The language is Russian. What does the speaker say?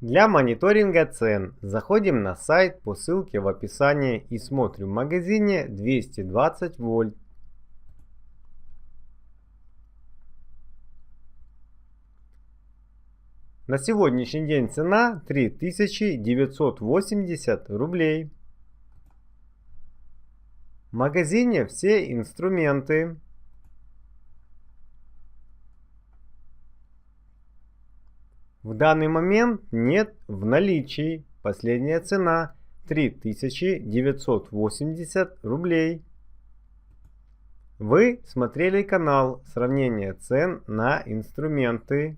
Для мониторинга цен заходим на сайт по ссылке в описании и смотрим в магазине 220 вольт. На сегодняшний день цена 3980 рублей. В магазине все инструменты. В данный момент нет в наличии. Последняя цена 3980 рублей. Вы смотрели канал «Сравнение цен на инструменты».